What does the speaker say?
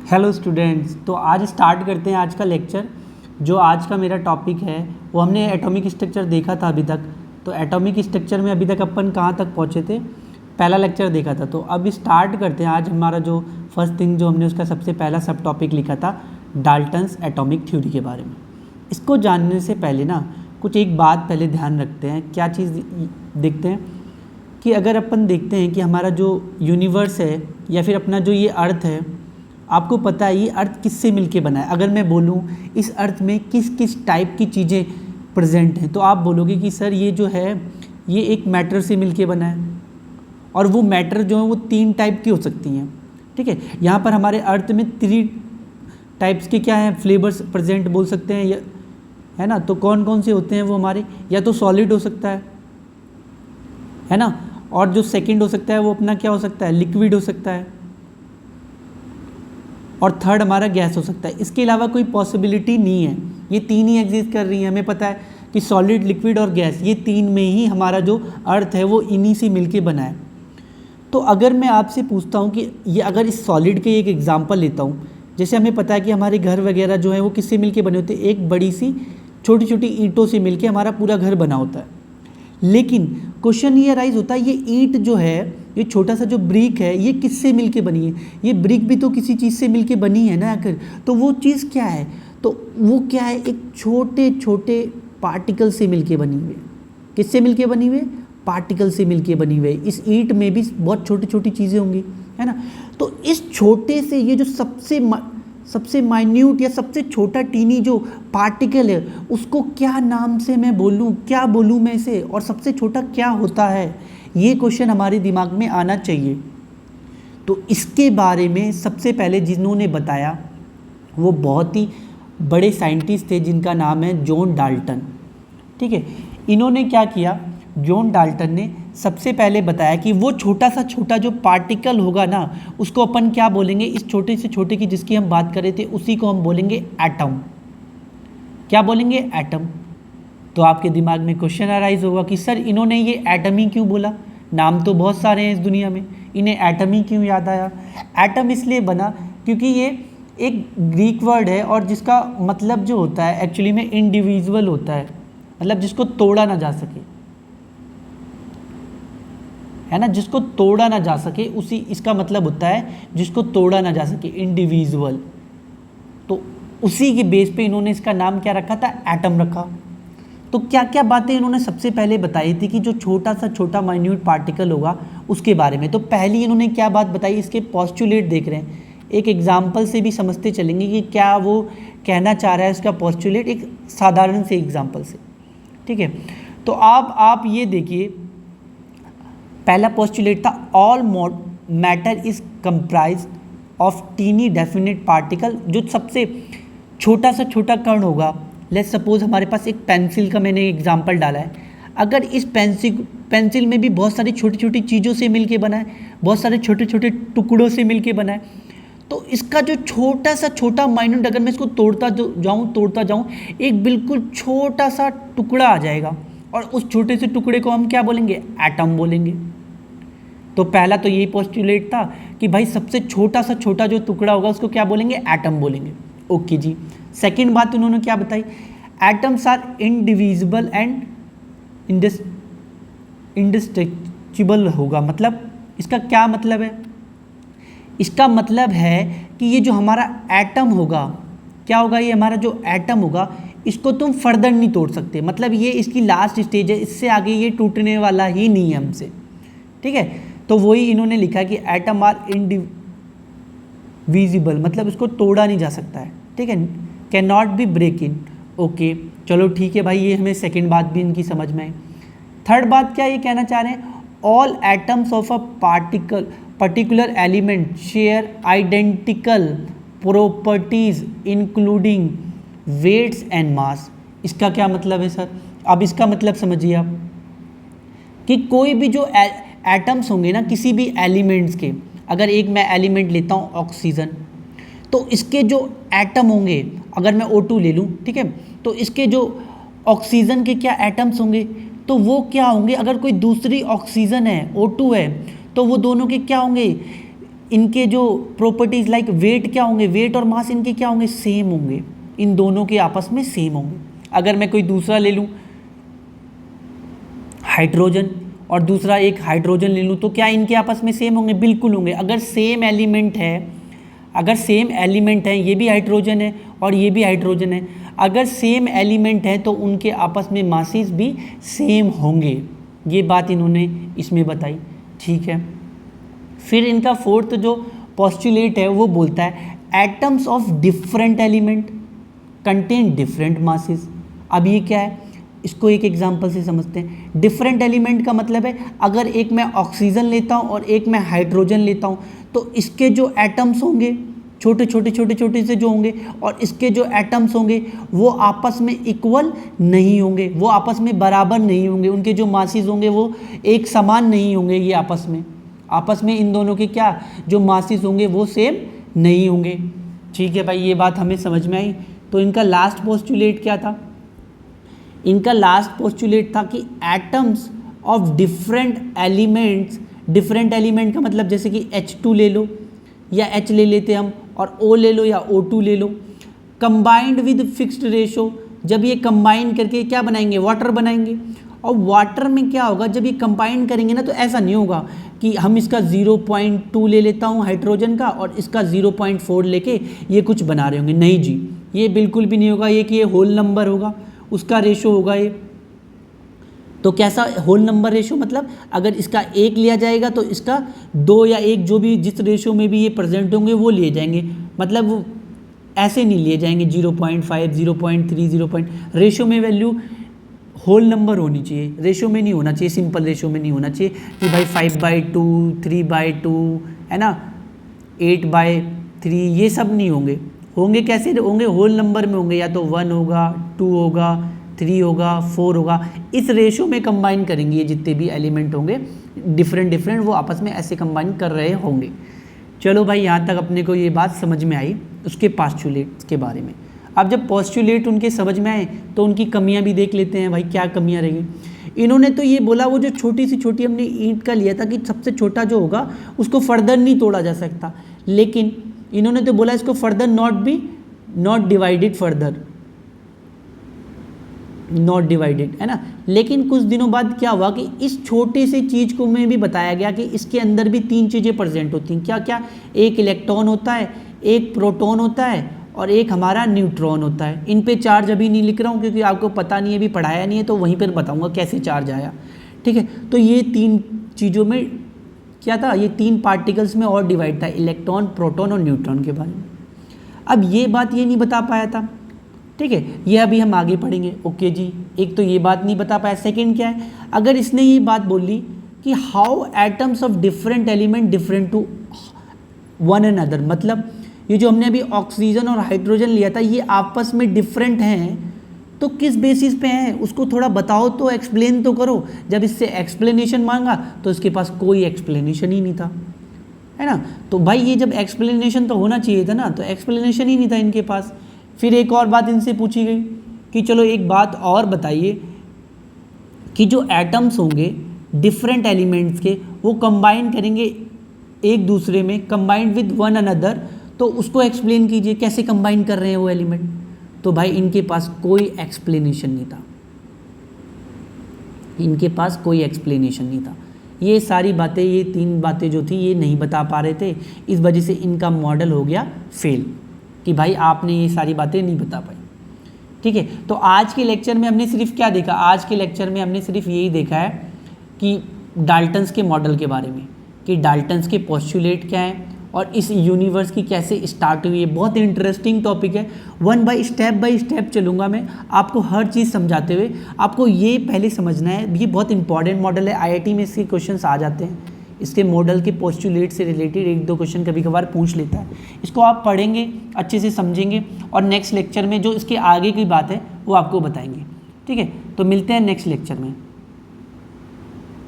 Hello students, तो आज start करते हैं आज का लेक्चर। जो आज का मेरा टॉपिक है वो हमने एटॉमिक स्ट्रक्चर देखा था अभी तक। तो एटॉमिक स्ट्रक्चर में अभी तक अपन कहाँ तक पहुँचे थे, पहला लेक्चर देखा था। तो अब स्टार्ट करते हैं। आज हमारा जो फर्स्ट थिंग जो हमने उसका सबसे पहला सब टॉपिक लिखा था डाल्टन्स एटॉमिक थ्योरी के बारे में। इसको जानने से पहले ना कुछ एक बात पहले ध्यान रखते हैं। क्या चीज़ देखते हैं कि अगर अपन देखते हैं कि हमारा जो यूनिवर्स है या फिर अपना जो ये अर्थ है, आपको पता है ये अर्थ किससे मिलके बना है। अगर मैं बोलूँ इस अर्थ में किस किस टाइप की चीज़ें प्रेजेंट हैं, तो आप बोलोगे कि सर ये जो है ये एक मैटर से मिलके बना है, और वो मैटर जो है वो 3 टाइप की हो सकती हैं। ठीक है, यहाँ पर हमारे अर्थ में 3 टाइप्स के क्या हैं, फ्लेवर्स प्रेजेंट बोल सकते हैं, है ना। तो कौन कौन से होते हैं वो हमारे, या तो सॉलिड हो सकता है ना, और जो सेकंड हो सकता है वो अपना क्या हो सकता है, लिक्विड हो सकता है, और थर्ड हमारा गैस हो सकता है। इसके अलावा कोई पॉसिबिलिटी नहीं है। ये 3 ही एग्जिस्ट कर रही हैं। हमें पता है कि सॉलिड, लिक्विड और गैस, ये 3 में ही हमारा जो अर्थ है वो इन्हीं से मिलके बना है। तो अगर मैं आपसे पूछता हूँ कि ये अगर इस सॉलिड के एक एग्जांपल लेता हूँ, जैसे हमें पता है कि हमारे घर वगैरह जो है वो किससे मिलके बने होते हैं, एक बड़ी सी छोटी छोटी ईंटों से मिलके हमारा पूरा घर बना होता है। लेकिन क्वेश्चन ये राइज होता है, ये ईंट जो है, ये छोटा सा जो ब्रिक है, ये किससे मिलके बनी है। ये ब्रिक भी तो किसी चीज़ से मिलके बनी है ना आखिर। तो वो चीज़ क्या है, तो वो क्या है, एक छोटे छोटे पार्टिकल से मिलके बनी हुई है। किससे मिलके बनी हुई है, पार्टिकल से मिलके बनी हुई है। इस ईंट में भी बहुत छोटी छोटी चीज़ें होंगी, है ना। तो इस छोटे से ये जो सबसे माइन्यूट या सबसे छोटा टीनी जो पार्टिकल है, उसको क्या नाम से मैं बोलूँ, क्या बोलूँ मैं इसे, और सबसे छोटा क्या होता है, ये क्वेश्चन हमारे दिमाग में आना चाहिए। तो इसके बारे में सबसे पहले जिन्होंने बताया वो बहुत ही बड़े साइंटिस्ट थे जिनका नाम है जॉन डाल्टन। ठीक है, इन्होंने क्या किया, जॉन डाल्टन ने सबसे पहले बताया कि वो छोटा सा छोटा जो पार्टिकल होगा ना, उसको अपन क्या बोलेंगे, इस छोटे से छोटे की जिसकी हम बात कर रहे थे उसी को हम बोलेंगे एटम। क्या बोलेंगे, एटम। तो आपके दिमाग में क्वेश्चन अराइज होगा कि सर इन्होंने ये एटम ही क्यों बोला, नाम तो बहुत सारे हैं इस दुनिया में, इन्हें एटम ही क्यों याद आया। एटम इसलिए बना क्योंकि ये एक ग्रीक वर्ड है और जिसका मतलब जो होता है एक्चुअली में इंडिविजुअल होता है, मतलब जिसको तोड़ा ना जा सके, है ना, जिसको तोड़ा ना जा सके, उसी इसका मतलब होता है जिसको तोड़ा ना जा सके, इंडिविजुअल। तो उसी के बेस पे इन्होंने इसका नाम क्या रखा था, एटम रखा। तो क्या क्या बातें इन्होंने सबसे पहले बताई थी कि जो छोटा सा छोटा माइन्यूट पार्टिकल होगा उसके बारे में। तो पहली इन्होंने क्या बात बताई, इसके पोस्टुलेट देख रहे हैं, एक एग्जाम्पल से भी समझते चलेंगे कि क्या वो कहना चाह रहा है इसका पोस्टुलेट, एक साधारण से एग्जाम्पल से। ठीक है, तो अब आप ये देखिए, पहला पोस्टुलेट था all matter is comprise of tiny definite particle. जो सबसे छोटा सा छोटा कण होगा, लेट्स सपोज हमारे पास एक पेंसिल का मैंने एग्जांपल डाला है, अगर इस पेंसिल में भी बहुत सारी छोटी छोटी चीज़ों से मिलके बना है, बहुत सारे छोटे छोटे टुकड़ों से मिलके बना है, तो इसका जो छोटा सा छोटा माइन्यूट, अगर मैं इसको तोड़ता जाऊँ, एक बिल्कुल छोटा सा टुकड़ा आ जाएगा, और उस छोटे से टुकड़े को हम क्या बोलेंगे, एटम बोलेंगे। तो पहला तो यही पोस्टुलेट था कि भाई सबसे छोटा सा छोटा जो टुकड़ा होगा उसको क्या बोलेंगे, एटम बोलेंगे। ओके जी। सेकंड बात उन्होंने क्या बताई, atoms are indivisible and indestructible होगा। मतलब इसका क्या मतलब है, इसका मतलब है कि ये जो हमारा एटम होगा, क्या होगा, ये हमारा जो एटम होगा इसको तुम फर्दर नहीं तोड़ सकते। मतलब ये इसकी लास्ट स्टेज है, इससे आगे ये टूटने वाला ही नहीं है हमसे। ठीक है, तो वही इन्होंने लिखा कि एटम आर इंडिविजिबल, मतलब इसको तोड़ा नहीं जा सकता है। ठीक है, can not be break in. Okay, चलो ठीक है भाई, ये हमें सेकंड बात भी इनकी समझ में आई। थर्ड बात क्या ये कहना चाह रहे हैं, all atoms of a particular element share identical properties including weights and mass. इसका क्या मतलब है सर, अब इसका मतलब समझिए आप कि कोई भी जो एटम्स होंगे ना किसी भी एलिमेंट्स के, अगर एक मैं एलिमेंट लेता हूँ ऑक्सीजन, तो इसके जो एटम होंगे, अगर मैं O2 ले लूँ, ठीक है, तो इसके जो ऑक्सीजन के क्या एटम्स होंगे, तो वो क्या होंगे, अगर कोई दूसरी ऑक्सीजन है O2 है, तो वो दोनों के क्या होंगे, इनके जो प्रॉपर्टीज़ लाइक वेट क्या होंगे, वेट और मास इनके क्या होंगे, सेम होंगे, इन दोनों के आपस में सेम होंगे। अगर मैं कोई दूसरा ले लूँ हाइड्रोजन और दूसरा एक हाइड्रोजन ले लूँ तो क्या इनके आपस में सेम होंगे, बिल्कुल होंगे। अगर सेम एलिमेंट है, ये भी हाइड्रोजन है और ये भी हाइड्रोजन है, अगर सेम एलिमेंट है तो उनके आपस में मासेस भी सेम होंगे। ये बात इन्होंने इसमें बताई, ठीक है। फिर इनका फोर्थ जो पोस्टुलेट है वो बोलता है atoms of different element contain different masses. अब ये क्या है, इसको एक एग्जांपल से समझते हैं। डिफरेंट एलिमेंट का मतलब है अगर एक मैं ऑक्सीजन लेता हूँ और एक मैं हाइड्रोजन लेता हूँ तो इसके जो एटम्स होंगे छोटे छोटे से जो होंगे और इसके जो एटम्स होंगे वो आपस में इक्वल नहीं होंगे, वो आपस में बराबर नहीं होंगे, उनके जो मासेस होंगे वो एक समान नहीं होंगे। ये आपस में इन दोनों के क्या जो मासेस होंगे वो सेम नहीं होंगे, ठीक है भाई। ये बात हमें समझ में आई। तो इनका लास्ट पोस्टुलेट क्या था, इनका लास्ट पोस्टुलेट था कि atoms of different elements, different element का मतलब जैसे कि H2 ले लो या H ले लेते हम, और O ले लो या O2 ले लो, कंबाइंड विद फिक्स्ड रेशो, जब ये कंबाइन करके क्या बनाएंगे, वाटर बनाएंगे। और वाटर में क्या होगा, जब ये कंबाइन करेंगे ना तो ऐसा नहीं होगा कि हम इसका 0.2 ले लेता हूँ हाइड्रोजन का और इसका 0.4 लेके ये कुछ बना रहे होंगे, नहीं जी, ये बिल्कुल भी नहीं होगा। ये कि ये होल नंबर होगा, उसका रेशो होगा ये। तो कैसा होल नंबर रेशो, मतलब अगर इसका 1 लिया जाएगा तो इसका 2 या 1 जो भी जिस रेशो में भी ये प्रेजेंट होंगे वो लिए जाएंगे, मतलब वो ऐसे नहीं लिए जाएंगे 0.5, 0.3, रेशो में वैल्यू होल नंबर होनी चाहिए, रेशो में नहीं होना चाहिए, सिंपल रेशो में नहीं होना चाहिए कि भाई 5/2, 3/2 है ना, 8/3, ये सब नहीं होंगे। होंगे कैसे होंगे, होल नंबर में होंगे, या तो 1 होगा, 2 होगा, 3 होगा, 4 होगा, इस रेशो में कंबाइन करेंगे। ये जितने भी एलिमेंट होंगे डिफरेंट वो आपस में ऐसे कंबाइन कर रहे होंगे। चलो भाई, यहाँ तक अपने को ये बात समझ में आई उसके पोस्टुलेट्स के बारे में। अब जब पोस्टुलेट उनके समझ में आए तो उनकी कमियां भी देख लेते हैं भाई, क्या कमियां रहेंगी। इन्होंने तो ये बोला, वो जो छोटी से छोटी हमने ईंट का लिया था कि सबसे छोटा जो होगा उसको फर्दर नहीं तोड़ा जा सकता, लेकिन इन्होंने तो बोला इसको further not divided further, not divided, है ना। लेकिन कुछ दिनों बाद क्या हुआ कि इस छोटे से चीज़ को में भी बताया गया कि इसके अंदर भी 3 चीज़ें प्रेजेंट होती हैं। क्या क्या, एक इलेक्ट्रॉन होता है, एक प्रोटॉन होता है और एक हमारा न्यूट्रॉन होता है। इन पे चार्ज अभी नहीं लिख रहा हूँ क्योंकि आपको पता नहीं है, अभी पढ़ाया नहीं है, तो वहीं पर बताऊँगा कैसे चार्ज आया, ठीक है। तो ये 3 चीज़ों में क्या था, ये 3 पार्टिकल्स में और डिवाइड था, इलेक्ट्रॉन, प्रोटॉन और न्यूट्रॉन के बारे में। अब ये बात ये नहीं बता पाया था, ठीक है, ये अभी हम आगे पढ़ेंगे। ओके जी, एक तो ये बात नहीं बता पाया। सेकंड क्या है, अगर इसने ये बात बोली कि how atoms of different element different to one another, मतलब ये जो हमने अभी ऑक्सीजन और हाइड्रोजन लिया था ये आपस में डिफरेंट हैं, तो किस बेसिस पे हैं उसको थोड़ा बताओ, तो एक्सप्लेन तो करो। जब इससे एक्सप्लेनेशन मांगा तो इसके पास कोई एक्सप्लेनेशन ही नहीं था, है ना। तो भाई ये जब एक्सप्लेनेशन तो होना चाहिए था ना, तो एक्सप्लेनेशन ही नहीं था इनके पास। फिर एक और बात इनसे पूछी गई कि चलो एक बात और बताइए कि जो एटम्स होंगे डिफरेंट एलिमेंट्स के वो कंबाइन करेंगे एक दूसरे में, कंबाइंड विद वन अनदर, तो उसको एक्सप्लेन कीजिए कैसे कंबाइन कर रहे हैं वो एलिमेंट। तो भाई इनके पास कोई एक्सप्लेनेशन नहीं था, इनके पास कोई एक्सप्लेनेशन नहीं था। ये सारी बातें, ये 3 बातें जो थी ये नहीं बता पा रहे थे, इस वजह से इनका मॉडल हो गया फेल कि भाई आपने ये सारी बातें नहीं बता पाई, ठीक है। तो आज के लेक्चर में हमने सिर्फ क्या देखा, आज के लेक्चर में हमने सिर्फ यही देखा है कि डाल्टन्स के मॉडल के बारे में, कि डाल्टन्स के पोस्टुलेट क्या हैं और इस यूनिवर्स की कैसे स्टार्ट हुई है। बहुत इंटरेस्टिंग टॉपिक है, बाय स्टेप चलूँगा मैं आपको हर चीज़ समझाते हुए। आपको ये पहले समझना है, ये बहुत इंपॉर्टेंट मॉडल है, आईआईटी में इसके क्वेश्चंस आ जाते हैं, इसके मॉडल के पोस्टुलेट से रिलेटेड 1-2 क्वेश्चन कभी कभार पूछ लेता है। इसको आप पढ़ेंगे, अच्छे से समझेंगे और नेक्स्ट लेक्चर में जो इसके आगे की बात है वो आपको बताएंगे, ठीक है। तो मिलते हैं नेक्स्ट लेक्चर में।